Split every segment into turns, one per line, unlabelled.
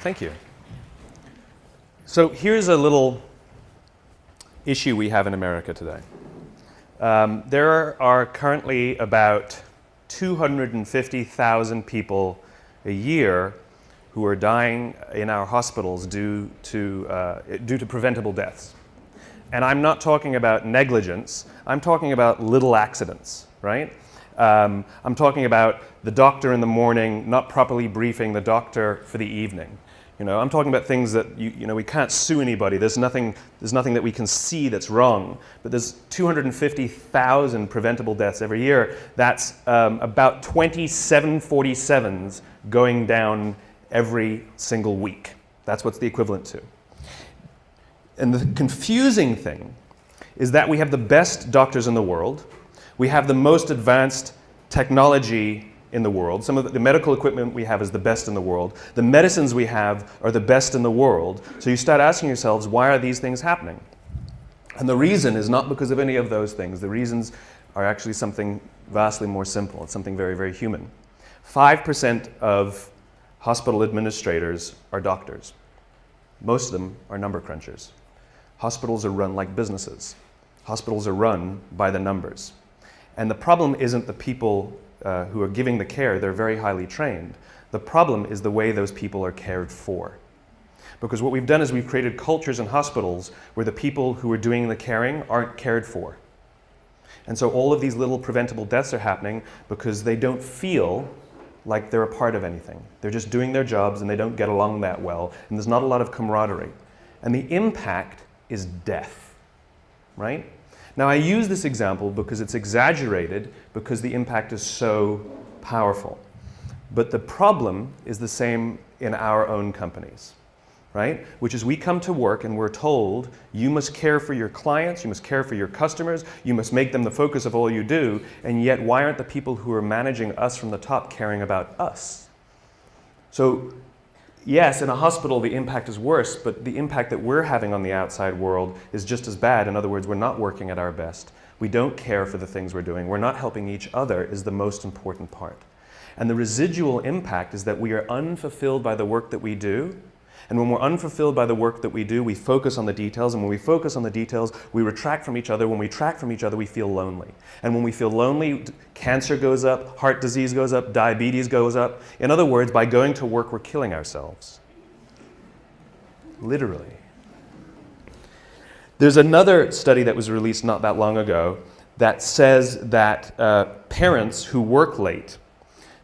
Thank you. So here's a little issue we have in America today. There are currently about 250,000 people a year who are dying in our hospitals due to preventable deaths. And I'm not talking about negligence, I'm talking about little accidents, right? I'm talking about the doctor in the morning not properly briefing the doctor for the evening. You know, I'm talking about things that we can't sue anybody. There's nothing that we can see that's wrong. But there's 250,000 preventable deaths every year. That's about 20 747s going down every single week. That's what's the equivalent to. And the confusing thing is that we have the best doctors in the world. We have the most advanced technology in the world. Some of the medical equipment we have is the best in the world. The medicines we have are the best in the world. So you start asking yourselves, why are these things happening? And the reason is not because of any of those things. The reasons are actually something vastly more simple. It's something very, very human. 5% of hospital administrators are doctors. Most of them are number crunchers. Hospitals are run like businesses. Hospitals are run by the numbers. And the problem isn't the people who are giving the care. They're very highly trained. The problem is the way those people are cared for. Because what we've done is we've created cultures in hospitals where the people who are doing the caring aren't cared for. And so all of these little preventable deaths are happening because they don't feel like they're a part of anything. They're just doing their jobs and they don't get along that well. And there's not a lot of camaraderie. And the impact is death, right? Now I use this example because it's exaggerated because the impact is so powerful. But the problem is the same in our own companies, right? Which is we come to work and we're told you must care for your clients, you must care for your customers, you must make them the focus of all you do, and yet why aren't the people who are managing us from the top caring about us? So yes, in a hospital the impact is worse, but the impact that we're having on the outside world is just as bad. In other words, we're not working at our best. We don't care for the things we're doing. We're not helping each other is the most important part. And the residual impact is that we are unfulfilled by the work that we do. And when we're unfulfilled by the work that we do, we focus on the details. And when we focus on the details, we retract from each other. When we retract from each other, we feel lonely. And when we feel lonely, cancer goes up, heart disease goes up, diabetes goes up. In other words, by going to work, we're killing ourselves. Literally. There's another study that was released not that long ago that says that parents who work late,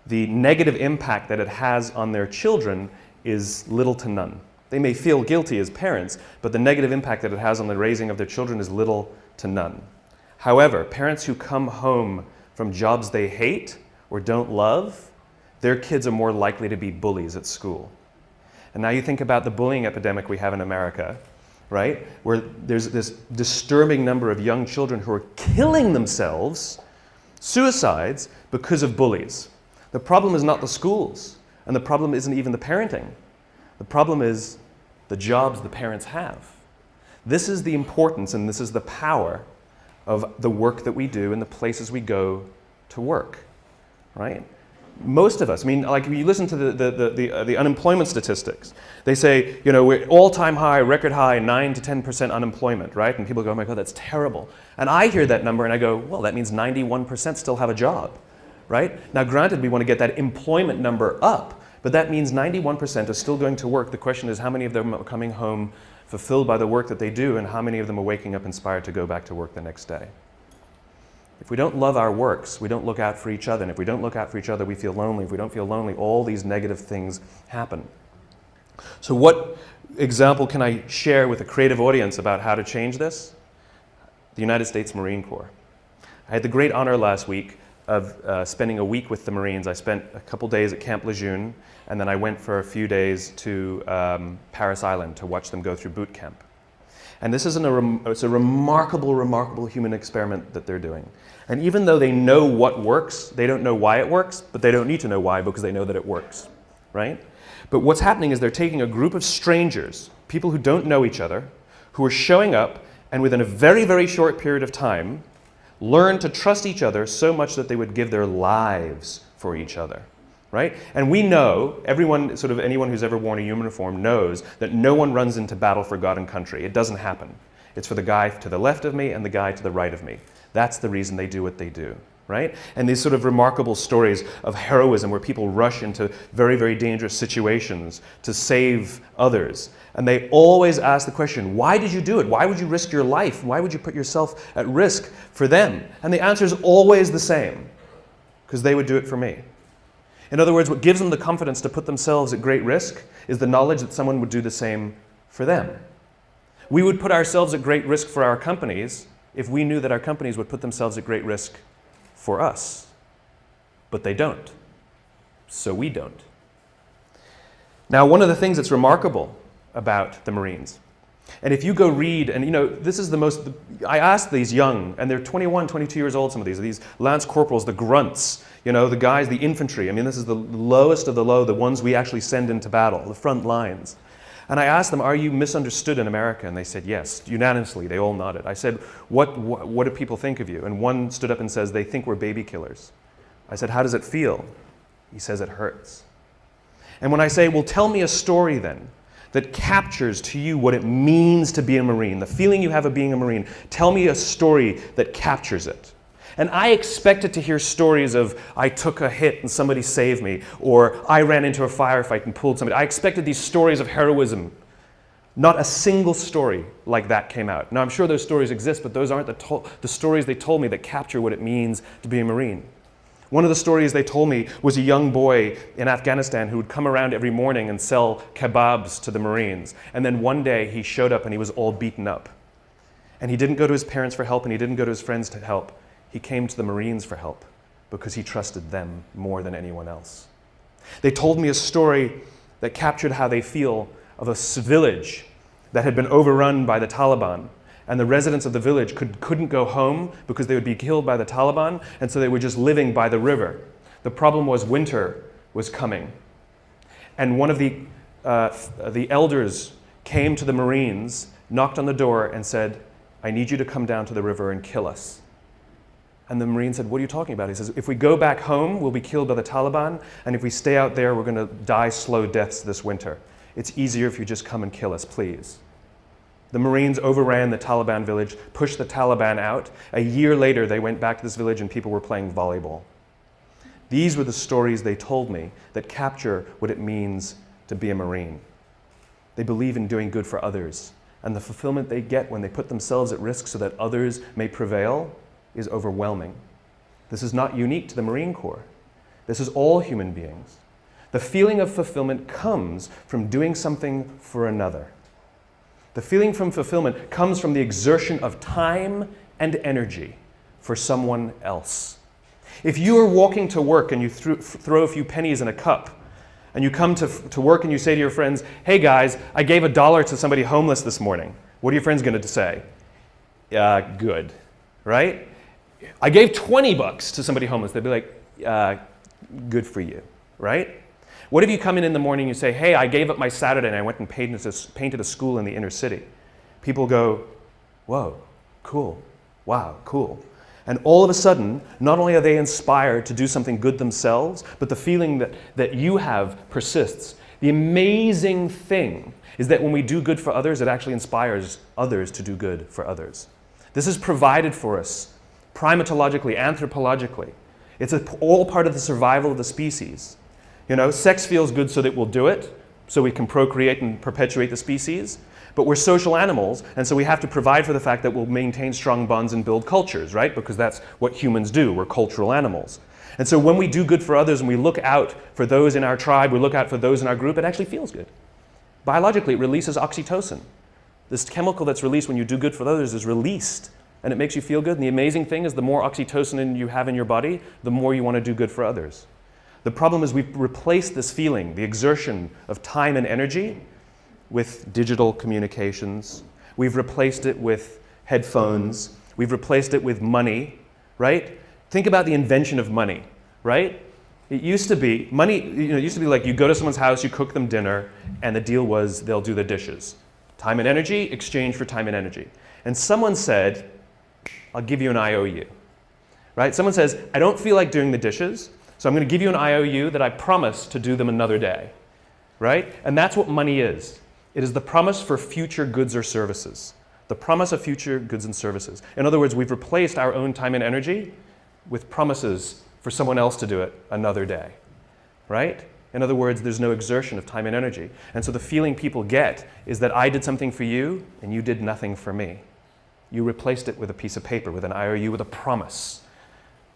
the negative impact that it has on their children is little to none. They may feel guilty as parents, but the negative impact that it has on the raising of their children is little to none. However, parents who come home from jobs they hate or don't love, their kids are more likely to be bullies at school. And now you think about the bullying epidemic we have in America, right? Where there's this disturbing number of young children who are killing themselves, suicides, because of bullies. The problem is not the schools. And the problem isn't even the parenting. The problem is the jobs the parents have. This is the importance and this is the power of the work that we do and the places we go to work, right? Most of us, I mean, like if you listen to the unemployment statistics, they say, you know, we're all-time high, record high, 9 to 10% unemployment, right? And people go, oh my God, that's terrible. And I hear that number and I go, well, that means 91% still have a job. Right? Now granted, we want to get that employment number up, but that means 91% are still going to work. The question is how many of them are coming home fulfilled by the work that they do and how many of them are waking up inspired to go back to work the next day. If we don't love our works, we don't look out for each other. And if we don't look out for each other, we feel lonely. If we don't feel lonely, all these negative things happen. So what example can I share with a creative audience about how to change this? The United States Marine Corps. I had the great honor last week of spending a week with the Marines. I spent a couple days at Camp Lejeune, and then I went for a few days to Paris Island to watch them go through boot camp. And this is it's a remarkable, remarkable human experiment that they're doing. And even though they know what works, they don't know why it works, but they don't need to know why because they know that it works, right? But what's happening is they're taking a group of strangers, people who don't know each other, who are showing up and within a very, very short period of time, learn to trust each other so much that they would give their lives for each other, right? And we know, anyone who's ever worn a uniform knows that no one runs into battle for God and country. It doesn't happen. It's for the guy to the left of me and the guy to the right of me. That's the reason they do what they do, right? And these sort of remarkable stories of heroism where people rush into very, very dangerous situations to save others. And they always ask the question, why did you do it? Why would you risk your life? Why would you put yourself at risk for them? And the answer is always the same, because they would do it for me. In other words, what gives them the confidence to put themselves at great risk is the knowledge that someone would do the same for them. We would put ourselves at great risk for our companies if we knew that our companies would put themselves at great risk for us. But they don't. So we don't. Now, one of the things that's remarkable about the Marines, and if you go read, and this is I asked these young, and they're 21, 22 years old, some of these lance corporals, the grunts, the guys, the infantry. I mean, this is the lowest of the low, the ones we actually send into battle, the front lines. And I asked them, are you misunderstood in America? And they said, yes, unanimously, they all nodded. I said, what do people think of you? And one stood up and says, they think we're baby killers. I said, how does it feel? He says, it hurts. And when I say, well, tell me a story then that captures to you what it means to be a Marine, the feeling you have of being a Marine, tell me a story that captures it. And I expected to hear stories of, I took a hit and somebody saved me, or I ran into a firefight and pulled somebody. I expected these stories of heroism. Not a single story like that came out. Now, I'm sure those stories exist, but those aren't the stories they told me that capture what it means to be a Marine. One of the stories they told me was a young boy in Afghanistan who would come around every morning and sell kebabs to the Marines. And then one day he showed up and he was all beaten up. And he didn't go to his parents for help and he didn't go to his friends to help. He came to the Marines for help because he trusted them more than anyone else. They told me a story that captured how they feel of a village that had been overrun by the Taliban, and the residents of the village couldn't go home because they would be killed by the Taliban, and so they were just living by the river. The problem was winter was coming. And one of the elders came to the Marines, knocked on the door, and said, I need you to come down to the river and kill us. And the Marine said, what are you talking about? He says, if we go back home, we'll be killed by the Taliban, and if we stay out there, we're going to die slow deaths this winter. It's easier if you just come and kill us, please. The Marines overran the Taliban village, pushed the Taliban out. A year later, they went back to this village and people were playing volleyball. These were the stories they told me that capture what it means to be a Marine. They believe in doing good for others, and the fulfillment they get when they put themselves at risk so that others may prevail is overwhelming. This is not unique to the Marine Corps. This is all human beings. The feeling of fulfillment comes from doing something for another. The feeling from fulfillment comes from the exertion of time and energy for someone else. If you are walking to work and you throw a few pennies in a cup, and you come to work and you say to your friends, hey guys, I gave $1 to somebody homeless this morning. What are your friends going to say? Good, right? I gave $20 to somebody homeless. They'd be like, good for you, right? What if you come in the morning and you say, hey, I gave up my Saturday and I went and painted a school in the inner city. People go, whoa, cool, wow, cool. And all of a sudden, not only are they inspired to do something good themselves, but the feeling that you have persists. The amazing thing is that when we do good for others, it actually inspires others to do good for others. This is provided for us primatologically, anthropologically. It's all part of the survival of the species. Sex feels good so that we'll do it. so we can procreate and perpetuate the species. But we're social animals, and so we have to provide for the fact that we'll maintain strong bonds and build cultures, right? Because that's what humans do. We're cultural animals. And so when we do good for others and we look out for those in our tribe, we look out for those in our group, it actually feels good. Biologically, it releases oxytocin. This chemical that's released when you do good for others is released, and it makes you feel good. And the amazing thing is the more oxytocin you have in your body, the more you want to do good for others. The problem is we've replaced this feeling, the exertion of time and energy, with digital communications. We've replaced it with headphones. We've replaced it with money, right? Think about the invention of money, right? It used to be, money, it used to be like you go to someone's house, you cook them dinner, and the deal was they'll do the dishes. Time and energy, exchange for time and energy. And someone said, I'll give you an IOU, right? Someone says, I don't feel like doing the dishes, so I'm going to give you an IOU that I promise to do them another day, right? And that's what money is. It is the promise for future goods or services. The promise of future goods and services. In other words, we've replaced our own time and energy with promises for someone else to do it another day, right? In other words, there's no exertion of time and energy. And so the feeling people get is that I did something for you and you did nothing for me. You replaced it with a piece of paper, with an IOU, with a promise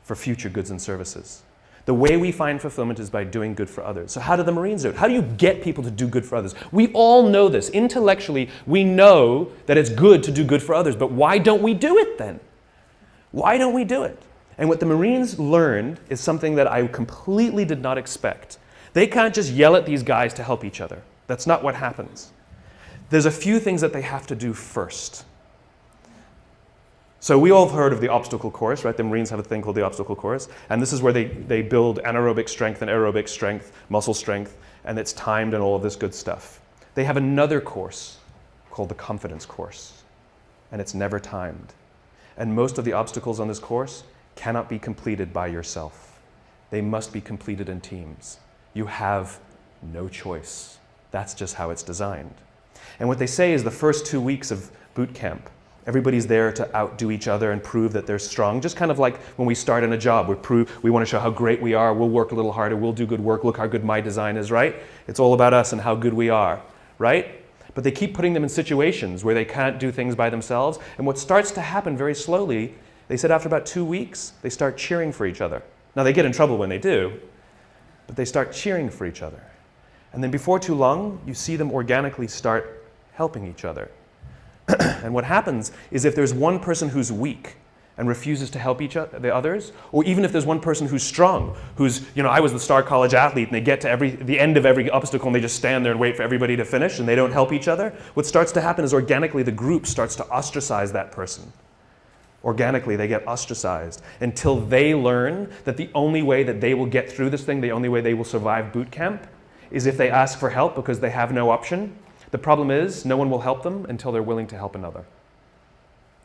for future goods and services. The way we find fulfillment is by doing good for others. So how do the Marines do it? How do you get people to do good for others? We all know this. Intellectually, we know that it's good to do good for others, but why don't we do it then? Why don't we do it? And what the Marines learned is something that I completely did not expect. They can't just yell at these guys to help each other. That's not what happens. There's a few things that they have to do first. So we all have heard of the obstacle course, right? The Marines have a thing called the obstacle course. And this is where they build anaerobic strength and aerobic strength, muscle strength, and it's timed and all of this good stuff. They have another course called the confidence course, and it's never timed. And most of the obstacles on this course cannot be completed by yourself. They must be completed in teams. You have no choice. That's just how it's designed. And what they say is the first 2 weeks of boot camp, everybody's there to outdo each other and prove that they're strong. Just kind of like when we start in a job, we want to show how great we are, we'll work a little harder, we'll do good work, look how good my design is, right? It's all about us and how good we are, right? But they keep putting them in situations where they can't do things by themselves. And what starts to happen very slowly, they said after about 2 weeks, they start cheering for each other. Now they get in trouble when they do, but they start cheering for each other. And then before too long, you see them organically start helping each other. And what happens is if there's one person who's weak and refuses to help the others, or even if there's one person who's strong, who's, I was the star college athlete, and they get to the end of every obstacle and they just stand there and wait for everybody to finish and they don't help each other, what starts to happen is organically the group starts to ostracize that person. Organically, they get ostracized until they learn that the only way that they will get through this thing, the only way they will survive boot camp, is if they ask for help because they have no option. The problem is, no one will help them until they're willing to help another.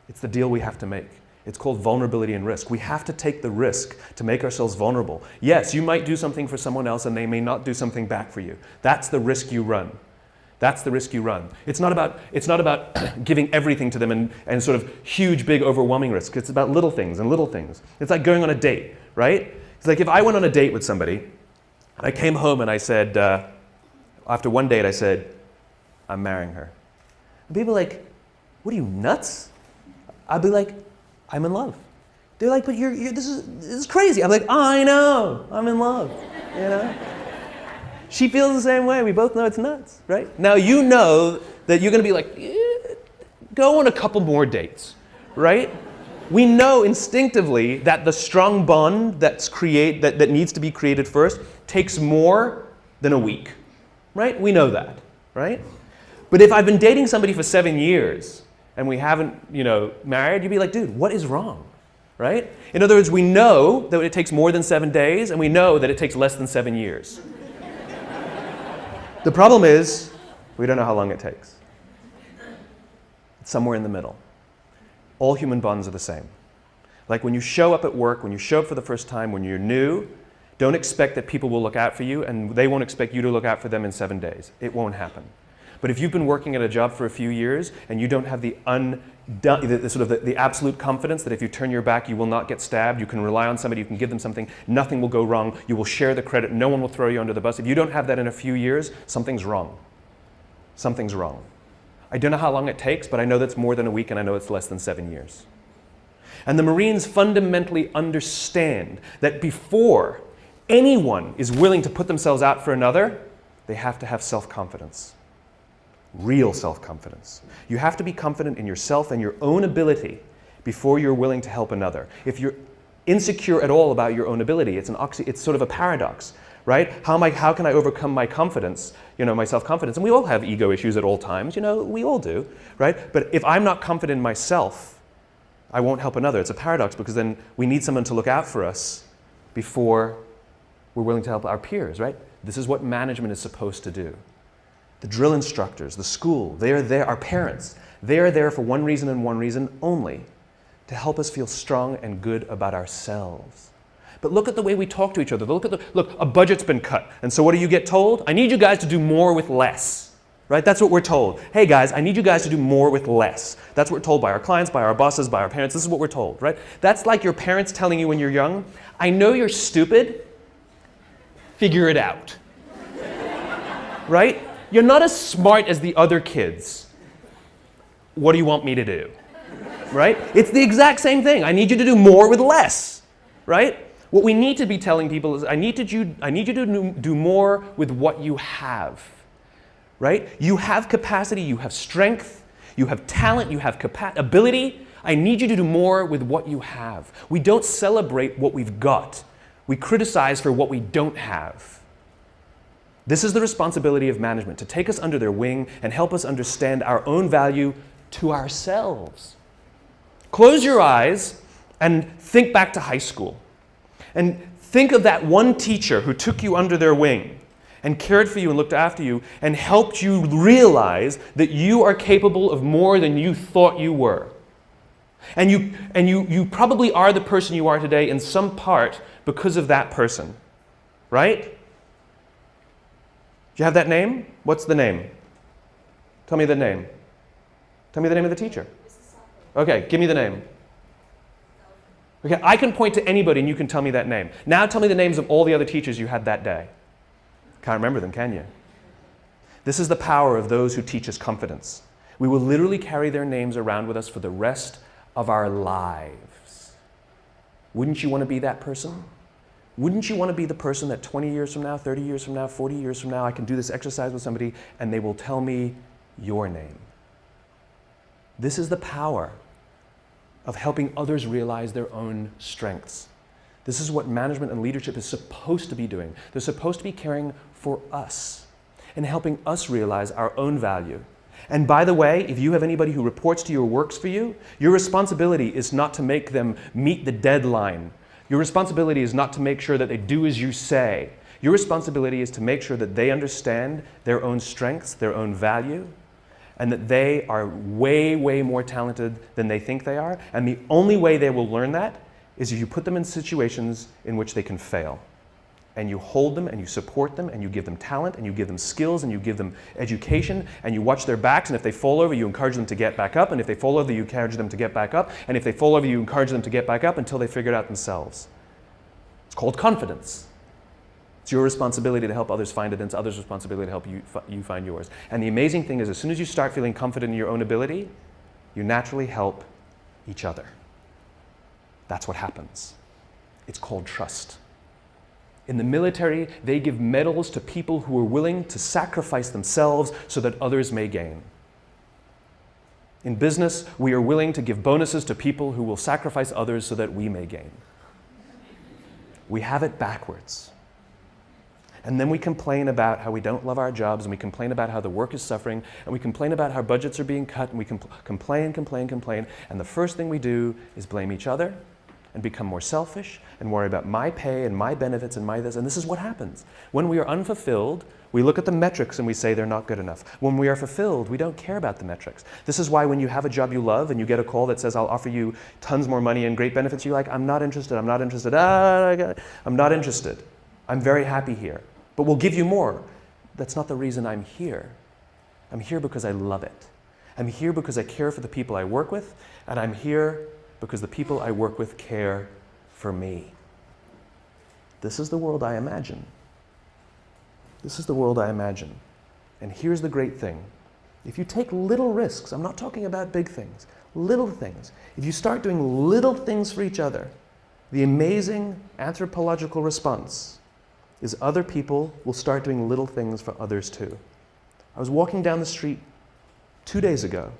It's the deal we have to make. It's called vulnerability and risk. We have to take the risk to make ourselves vulnerable. Yes, you might do something for someone else and they may not do something back for you. That's the risk you run. That's the risk you run. It's not about giving everything to them and sort of huge, big, overwhelming risk. It's about little things and little things. It's like going on a date, right? It's like if I went on a date with somebody, and I came home and I said, after one date, I said, I'm marrying her. And people are like, what are you, nuts? I'd be like, I'm in love. They're like, but this is crazy. I'm like, I know, I'm in love, She feels the same way. We both know it's nuts, right? Now you know that you're going to be like, go on a couple more dates, right? We know instinctively that the strong bond that needs to be created first takes more than a week, right? We know that, right? But if I've been dating somebody for 7 years and we haven't, married, you'd be like, dude, what is wrong, right? In other words, we know that it takes more than 7 days and we know that it takes less than 7 years. The problem is, we don't know how long it takes. It's somewhere in the middle. All human bonds are the same. Like when you show up at work, when you show up for the first time, when you're new, don't expect that people will look out for you and they won't expect you to look out for them in 7 days. It won't happen. But if you've been working at a job for a few years and you don't have the absolute confidence that if you turn your back, you will not get stabbed, you can rely on somebody, you can give them something, nothing will go wrong, you will share the credit, no one will throw you under the bus. If you don't have that in a few years, something's wrong. Something's wrong. I don't know how long it takes, but I know that's more than a week and I know it's less than 7 years. And the Marines fundamentally understand that before anyone is willing to put themselves out for another, they have to have self-confidence. Real self-confidence. You have to be confident in yourself and your own ability before you're willing to help another. If you're insecure at all about your own ability, it's sort of a paradox, right? How can I overcome my confidence, my self-confidence? And we all have ego issues at all times, we all do, right? But if I'm not confident in myself, I won't help another. It's a paradox because then we need someone to look out for us before we're willing to help our peers, right? This is what management is supposed to do. The drill instructors, the school, they are there, our parents, they are there for one reason and one reason only, to help us feel strong and good about ourselves. But look at the way we talk to each other. Look, a budget's been cut. And so what do you get told? I need you guys to do more with less. Right? That's what we're told. Hey guys, I need you guys to do more with less. That's what we're told by our clients, by our bosses, by our parents. This is what we're told, right? That's like your parents telling you when you're young, I know you're stupid, figure it out. Right? You're not as smart as the other kids. What do you want me to do? Right? It's the exact same thing. I need you to do more with less. Right? What we need to be telling people is, I need you to do more with what you have. Right? You have capacity, you have strength, you have talent, you have ability. I need you to do more with what you have. We don't celebrate what we've got. We criticize for what we don't have. This is the responsibility of management, to take us under their wing and help us understand our own value to ourselves. Close your eyes and think back to high school. And think of that one teacher who took you under their wing and cared for you and looked after you and helped you realize that you are capable of more than you thought you were. And you probably are the person you are today in some part because of that person, right? Do you have that name? What's the name? Tell me the name. Tell me the name of the teacher. Okay, give me the name. Okay, I can point to anybody and you can tell me that name. Now tell me the names of all the other teachers you had that day. Can't remember them, can you? This is the power of those who teach us confidence. We will literally carry their names around with us for the rest of our lives. Wouldn't you want to be that person? Wouldn't you want to be the person that 20 years from now, 30 years from now, 40 years from now, I can do this exercise with somebody and they will tell me your name? This is the power of helping others realize their own strengths. This is what management and leadership is supposed to be doing. They're supposed to be caring for us and helping us realize our own value. And by the way, if you have anybody who reports to you or works for you, your responsibility is not to make them meet the deadline. Your responsibility is not to make sure that they do as you say. Your responsibility is to make sure that they understand their own strengths, their own value, and that they are way, way more talented than they think they are. And the only way they will learn that is if you put them in situations in which they can fail. And you hold them and you support them and you give them talent and you give them skills and you give them education and you watch their backs, and if they fall over you encourage them to get back up, and if they fall over you encourage them to get back up, and if they fall over you encourage them to get back up until they figure it out themselves. It's called confidence. It's your responsibility to help others find it, and it's others' responsibility to help you find yours. And the amazing thing is, as soon as you start feeling confident in your own ability, you naturally help each other. That's what happens. It's called trust. In the military, they give medals to people who are willing to sacrifice themselves so that others may gain. In business, we are willing to give bonuses to people who will sacrifice others so that we may gain. We have it backwards. And then we complain about how we don't love our jobs, and we complain about how the work is suffering, and we complain about how budgets are being cut, and we complain, and the first thing we do is blame each other and become more selfish and worry about my pay and my benefits and my this. And this is what happens. When we are unfulfilled, we look at the metrics and we say they're not good enough. When we are fulfilled, we don't care about the metrics. This is why when you have a job you love and you get a call that says, I'll offer you tons more money and great benefits, you're like, I'm not interested, I'm not interested, I'm not interested. I'm very happy here, but we'll give you more. That's not the reason I'm here. I'm here because I love it. I'm here because I care for the people I work with, and I'm here because the people I work with care for me. This is the world I imagine. This is the world I imagine. And here's the great thing. If you take little risks, I'm not talking about big things, little things. If you start doing little things for each other, the amazing anthropological response is other people will start doing little things for others too. I was walking down the street 2 days ago,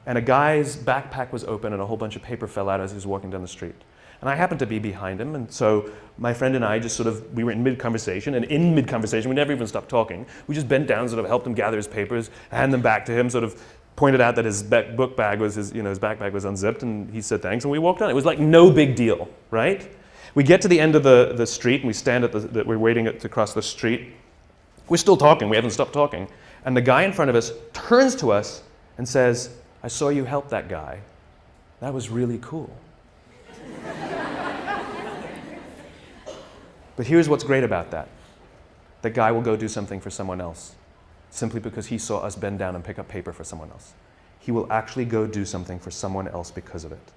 and a guy's backpack was open and a whole bunch of paper fell out as he was walking down the street. And I happened to be behind him, and so my friend and I just we were in mid-conversation, and in mid-conversation, we never even stopped talking. We just bent down, sort of helped him gather his papers, hand them back to him, sort of pointed out that his book bag was, his backpack was unzipped, and he said thanks, and we walked on. It was like no big deal, right? We get to the end of the street, and we stand we're waiting to cross the street. We're still talking, we haven't stopped talking. And the guy in front of us turns to us and says, I saw you help that guy. That was really cool. But here's what's great about that. The guy will go do something for someone else simply because he saw us bend down and pick up paper for someone else. He will actually go do something for someone else because of it.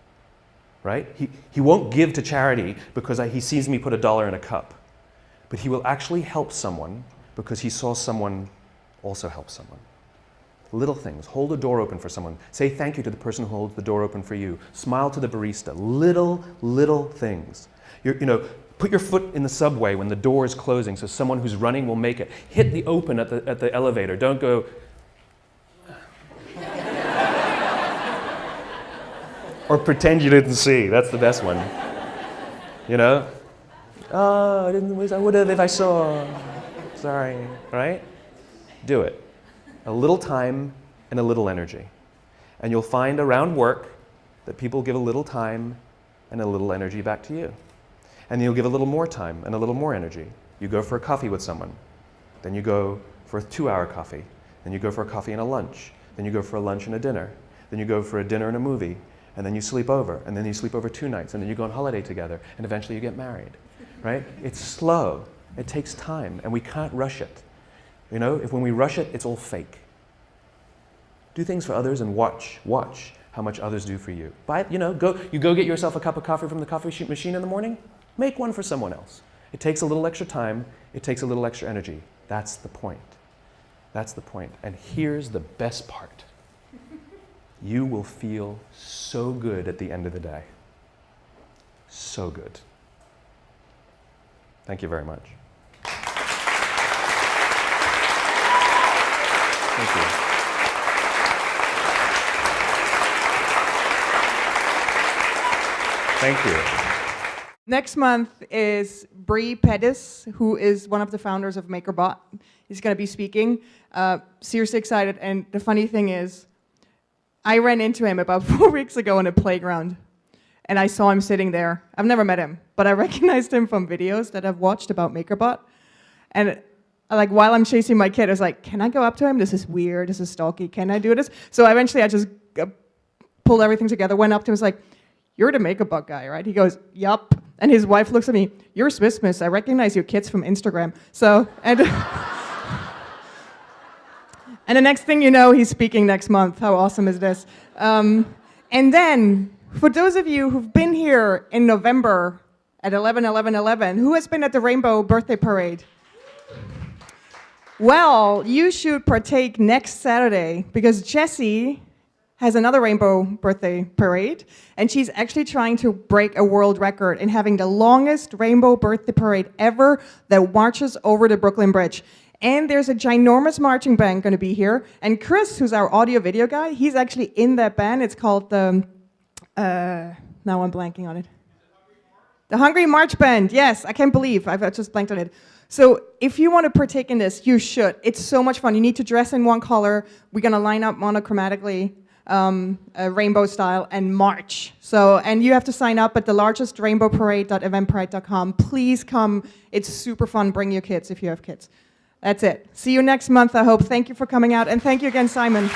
Right? He won't give to charity because he sees me put $1 in a cup. But he will actually help someone because he saw someone also help someone. Little things. Hold a door open for someone. Say thank you to the person who holds the door open for you. Smile to the barista. Little things. Put your foot in the subway when the door is closing so someone who's running will make it. Hit the open at the elevator. Don't go... or pretend you didn't see. That's the best one. Oh, I would have if I saw. Sorry, right? Do it. A little time and a little energy. And you'll find around work that people give a little time and a little energy back to you. And you'll give a little more time and a little more energy. You go for a coffee with someone. Then you go for a 2-hour coffee. Then you go for a coffee and a lunch. Then you go for a lunch and a dinner. Then you go for a dinner and a movie. And then you sleep over. And then you sleep over 2 nights. And then you go on holiday together. And eventually you get married. Right? It's slow. It takes time. And we can't rush it. If when we rush it, it's all fake. Do things for others and watch how much others do for you. Go get yourself a cup of coffee from the coffee machine in the morning. Make one for someone else. It takes a little extra time. It takes a little extra energy. That's the point. That's the point. And here's the best part. You will feel so good at the end of the day. So good. Thank you very much. Thank you. Thank you.
Next month is Bree Pettis, who is one of the founders of MakerBot. He's going to be speaking. Seriously excited. And the funny thing is, I ran into him about 4 weeks ago on a playground. And I saw him sitting there. I've never met him, but I recognized him from videos that I've watched about MakerBot. And while I'm chasing my kid, I was like, can I go up to him? This is weird. This is stalky. Can I do this? So eventually I just pulled everything together, went up to him, was like, you're the MakerBot guy, right? He goes, yup. And his wife looks at me, you're Smith. I recognize your kids from Instagram. So, and the next thing you know, he's speaking next month. How awesome is this? And then, for those of you who've been here in November at 11/11/11, who has been at the Rainbow Birthday Parade? Well, you should partake next Saturday because Jessie has another Rainbow Birthday Parade, and she's actually trying to break a world record in having the longest Rainbow Birthday Parade ever that marches over the Brooklyn Bridge. And there's a ginormous marching band going to be here, and Chris, who's our audio-video guy, he's actually in that band. It's called the, now I'm blanking on it. The Hungry March Band, yes, I can't believe, I've just blanked on it. So if you want to partake in this, you should. It's so much fun. You need to dress in one color. We're going to line up monochromatically, rainbow style, and march. So, and you have to sign up at the largest rainbowparade.eventbrite.com. Please come. It's super fun. Bring your kids if you have kids. That's it. See you next month, I hope. Thank you for coming out, and thank you again, Simon.